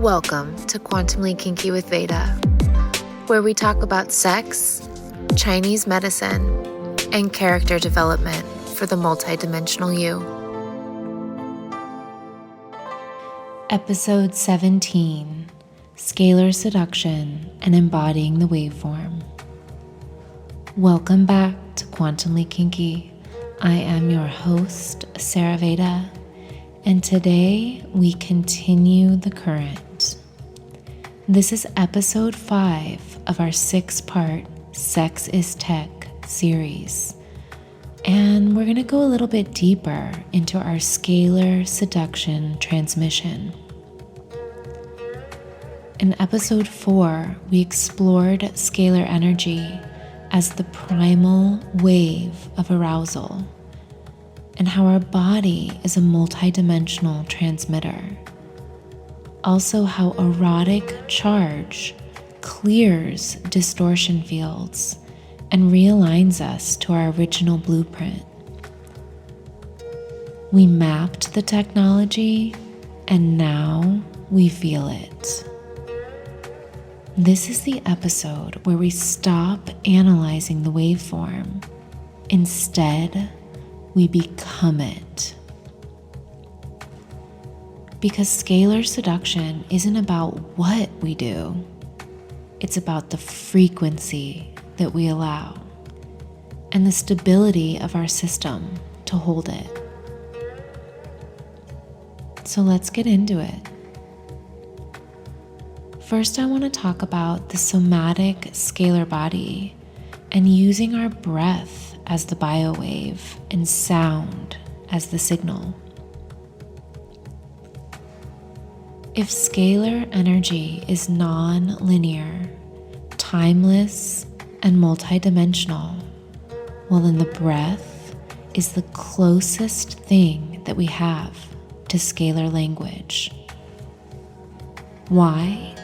Welcome to Quantumly Kinky with Veda, where we talk about sex, Chinese medicine, and character development for the multidimensional you. Episode 17, Scalar Seduction and Embodying the Waveform. Welcome back to Quantumly Kinky. I am your host, SarahVeda, and today we continue the current. This is episode 5 of our 6-part Sex is Tech series, and we're going to go a little bit deeper into our scalar seduction transmission. In episode 4, we explored scalar energy as the primal wave of arousal, and how our body is a multidimensional transmitter. Also, how erotic charge clears distortion fields and realigns us to our original blueprint. We mapped the technology, and now we feel it. This is the episode where we stop analyzing the waveform. Instead, we become it. Because scalar seduction isn't about what we do, it's about the frequency that we allow and the stability of our system to hold it. So let's get into it. First, I want to talk about the somatic scalar body and using our breath as the biowave and sound as the signal. If scalar energy is non-linear, timeless, and multidimensional, well, then the breath is the closest thing that we have to scalar language. Why?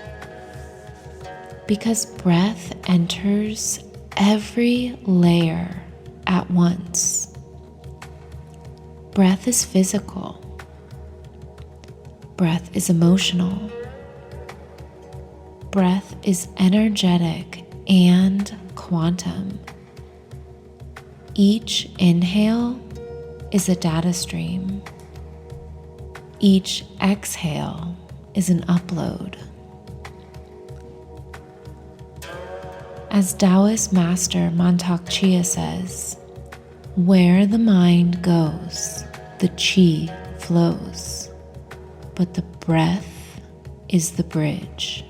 Because breath enters every layer at once. Breath is physical. Breath is emotional. Breath is energetic and quantum. Each inhale is a data stream. Each exhale is an upload. As Taoist master Mantak Chia says, where the mind goes, the chi flows, but the breath is the bridge.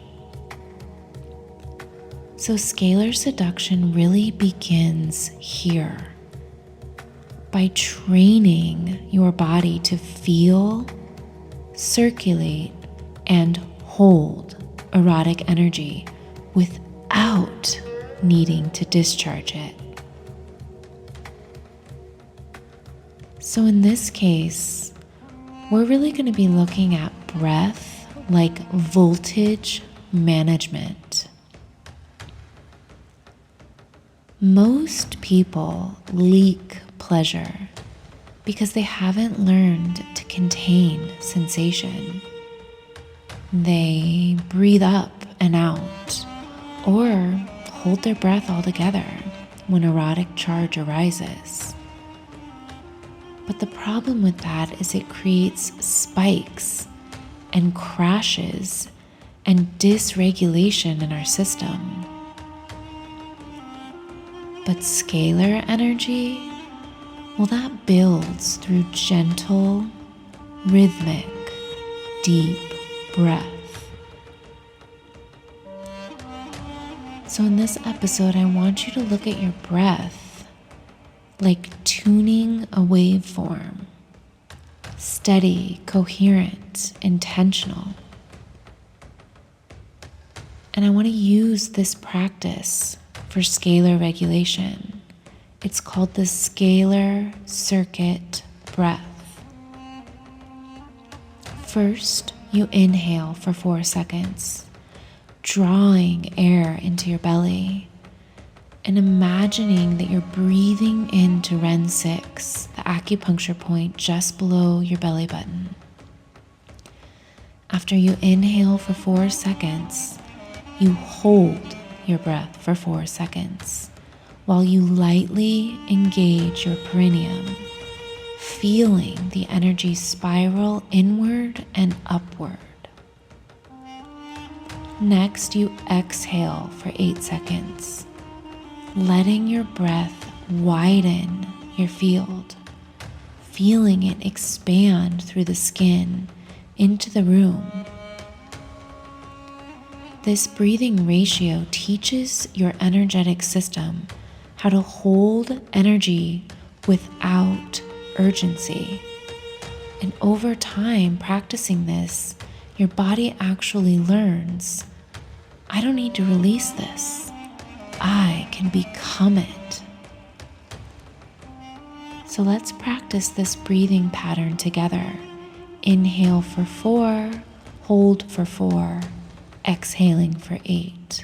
So scalar seduction really begins here, by training your body to feel, circulate, and hold erotic energy without needing to discharge it. So in this case, we're really going to be looking at breath like voltage management. Most people leak pleasure because they haven't learned to contain sensation. They breathe up and out, or hold their breath altogether when erotic charge arises. But the problem with that is it creates spikes and crashes and dysregulation in our system. But scalar energy, well, that builds through gentle, rhythmic, deep breath. So in this episode, I want you to look at your breath like tuning a waveform. Steady, coherent, intentional. And I want to use this practice for scalar regulation. It's called the scalar circuit breath. First, you inhale for 4 seconds, drawing air into your belly and imagining that you're breathing into Ren 6, the acupuncture point just below your belly button. After you inhale for 4 seconds, you hold your breath for 4 seconds while you lightly engage your perineum, feeling the energy spiral inward and upward. Next, you exhale for 8 seconds, letting your breath widen your field, feeling it expand through the skin into the room. This breathing ratio teaches your energetic system how to hold energy without urgency. And over time, practicing this, your body actually learns, I don't need to release this. I can become it. So let's practice this breathing pattern together. Inhale for 4, hold for 4, exhaling for 8.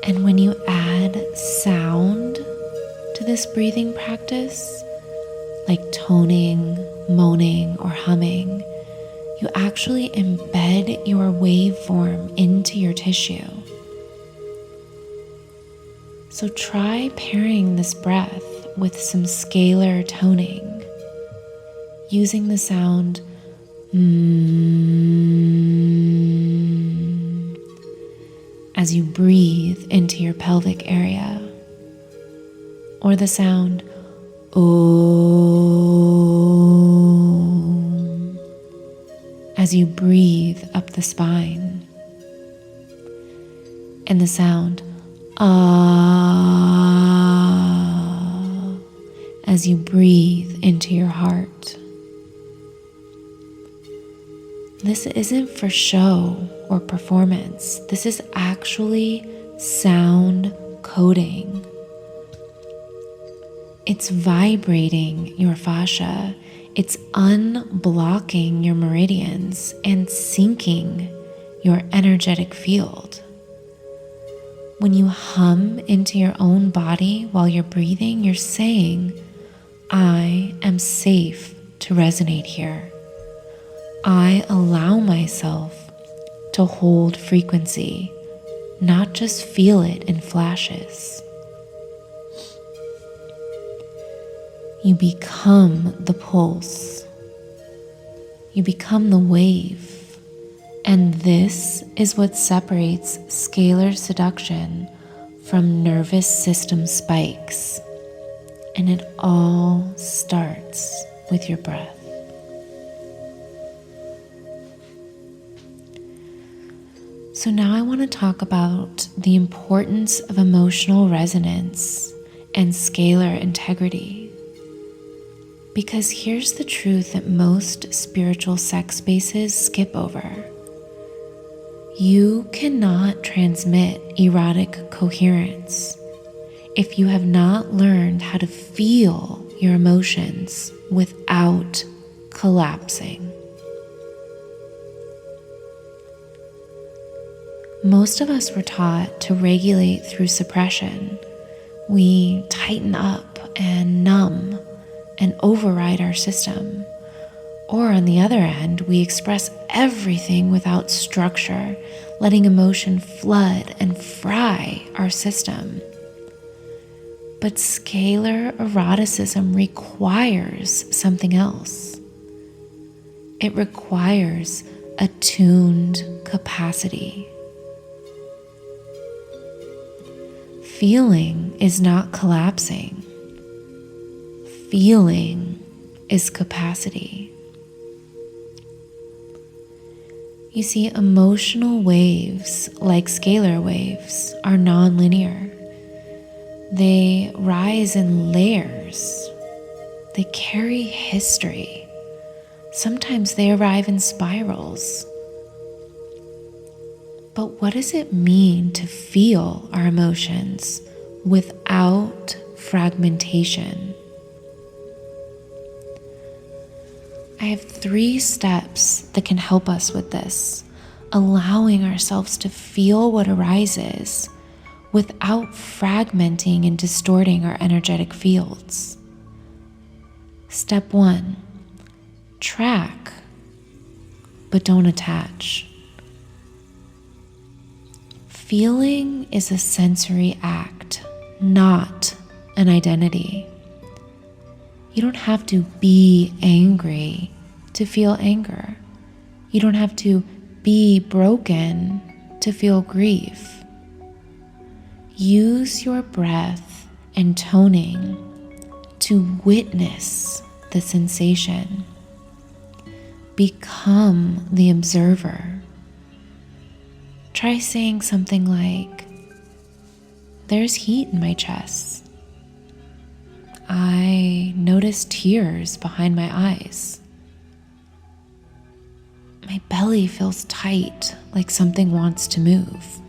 And when you add sound to this breathing practice, like toning, moaning, or humming, you actually embed your waveform into your tissue. So try pairing this breath with some scalar toning, using the sound as you breathe into your pelvic area, or the sound Om as you breathe up the spine, and the sound Ah as you breathe into your heart. This isn't for show or performance. This is actually sound coding. It's vibrating your fascia. It's unblocking your meridians and syncing your energetic field. When you hum into your own body while you're breathing, you're saying, I am safe to resonate here. I allow myself to hold frequency, not just feel it in flashes. You become the pulse. You become the wave. And this is what separates scalar seduction from nervous system spikes. And it all starts with your breath. So now I want to talk about the importance of emotional resonance and scalar integrity. Because here's the truth that most spiritual sex spaces skip over. You cannot transmit erotic coherence if you have not learned how to feel your emotions without collapsing. Most of us were taught to regulate through suppression. We tighten up and numb and override our system. Or on the other end, we express everything without structure, letting emotion flood and fry our system. But scalar eroticism requires something else. It requires attuned capacity. Feeling is not collapsing. Feeling is capacity. You see, emotional waves, like scalar waves, are nonlinear. They rise in layers. They carry history. Sometimes they arrive in spirals. But what does it mean to feel our emotions without fragmentation? I have 3 steps that can help us with this, allowing ourselves to feel what arises without fragmenting and distorting our energetic fields. Step 1, track, but don't attach. Feeling is a sensory act, not an identity. You don't have to be angry to feel anger. You don't have to be broken to feel grief. Use your breath and toning to witness the sensation. Become the observer. Try saying something like, "There's heat in my chest. I notice tears behind my eyes. My belly feels tight, like something wants to move."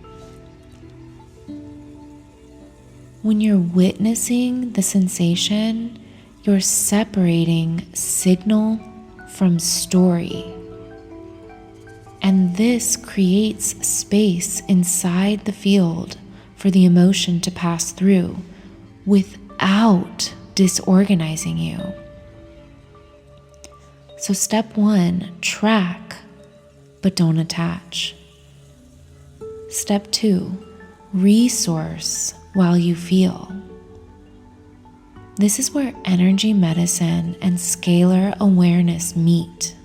When you're witnessing the sensation, you're separating signal from story. And this creates space inside the field for the emotion to pass through without disorganizing you. So step 1, track, but don't attach. Step 2, resource while you feel. This is where energy medicine and scalar awareness meet.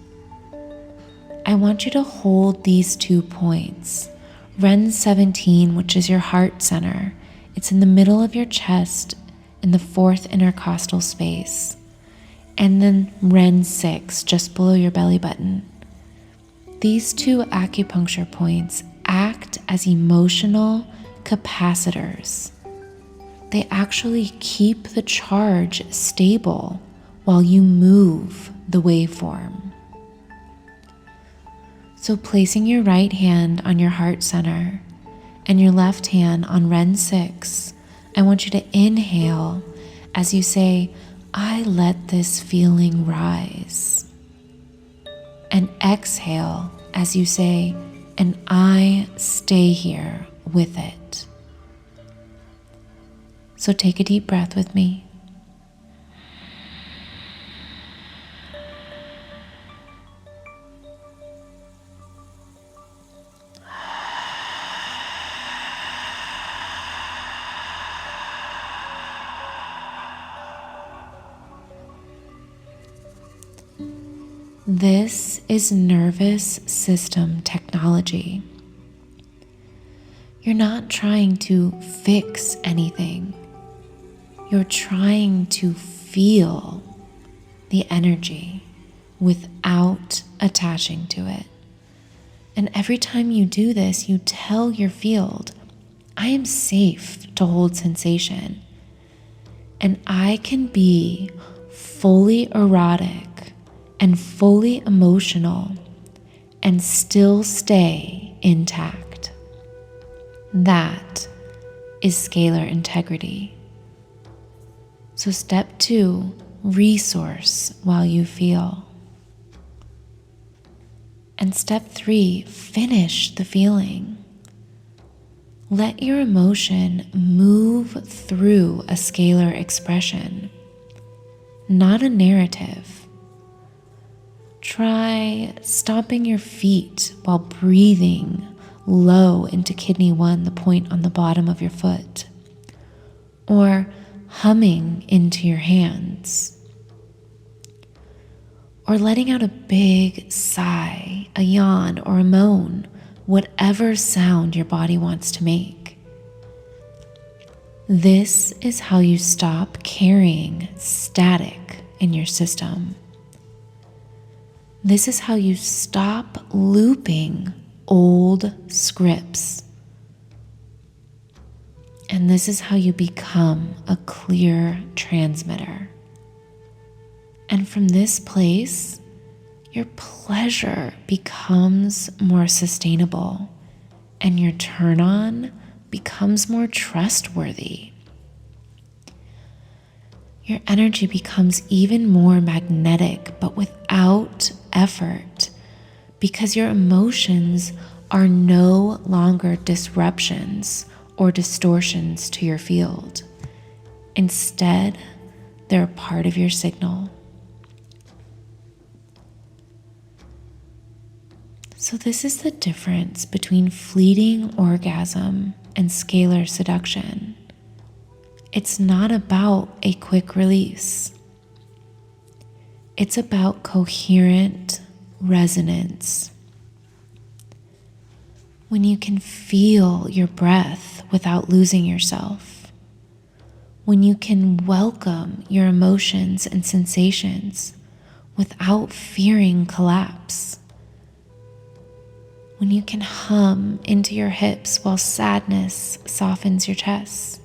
I want you to hold these 2 points. Ren 17, which is your heart center. It's in the middle of your chest in the 4th intercostal space. And then Ren 6, just below your belly button. These 2 acupuncture points act as emotional capacitors. They actually keep the charge stable while you move the waveform. So placing your right hand on your heart center and your left hand on Ren 6, I want you to inhale as you say, "I let this feeling rise." And exhale as you say, "And I stay here with it." So take a deep breath with me. This is nervous system technology. You're not trying to fix anything. You're trying to feel the energy without attaching to it. And every time you do this, you tell your field, "I am safe to hold sensation, and I can be fully erotic and fully emotional and still stay intact." That is scalar integrity. So step 2, resource while you feel. And step 3, finish the feeling. Let your emotion move through a scalar expression, not a narrative. Try stomping your feet while breathing low into kidney 1, the point on the bottom of your foot, or humming into your hands, or letting out a big sigh, a yawn, or a moan, whatever sound your body wants to make. This is how you stop carrying static in your system. This is how you stop looping old scripts. And this is how you become a clear transmitter. And from this place, your pleasure becomes more sustainable and your turn on becomes more trustworthy. Your energy becomes even more magnetic, but without effort, because your emotions are no longer disruptions or distortions to your field. Instead, they're a part of your signal. So this is the difference between fleeting orgasm and scalar seduction. It's not about a quick release. It's about coherent resonance. When you can feel your breath without losing yourself. When you can welcome your emotions and sensations without fearing collapse. When you can hum into your hips while sadness softens your chest,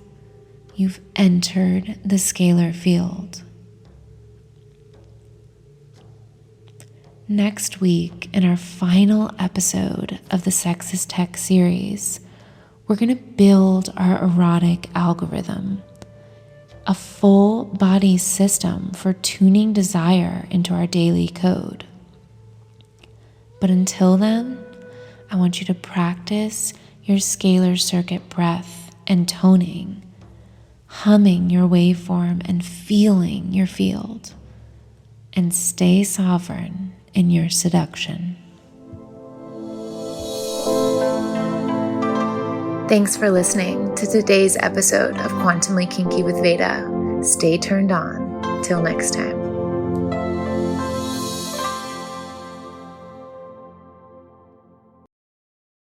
you've entered the scalar field. Next week, in our final episode of the Sex is Tech series, we're going to build our erotic algorithm, a full body system for tuning desire into our daily code. But until then, I want you to practice your scalar circuit breath and toning, humming your waveform and feeling your field, and stay sovereign in your seduction. Thanks for listening to today's episode of Quantumly Kinky with Veda. Stay turned on. Till next time.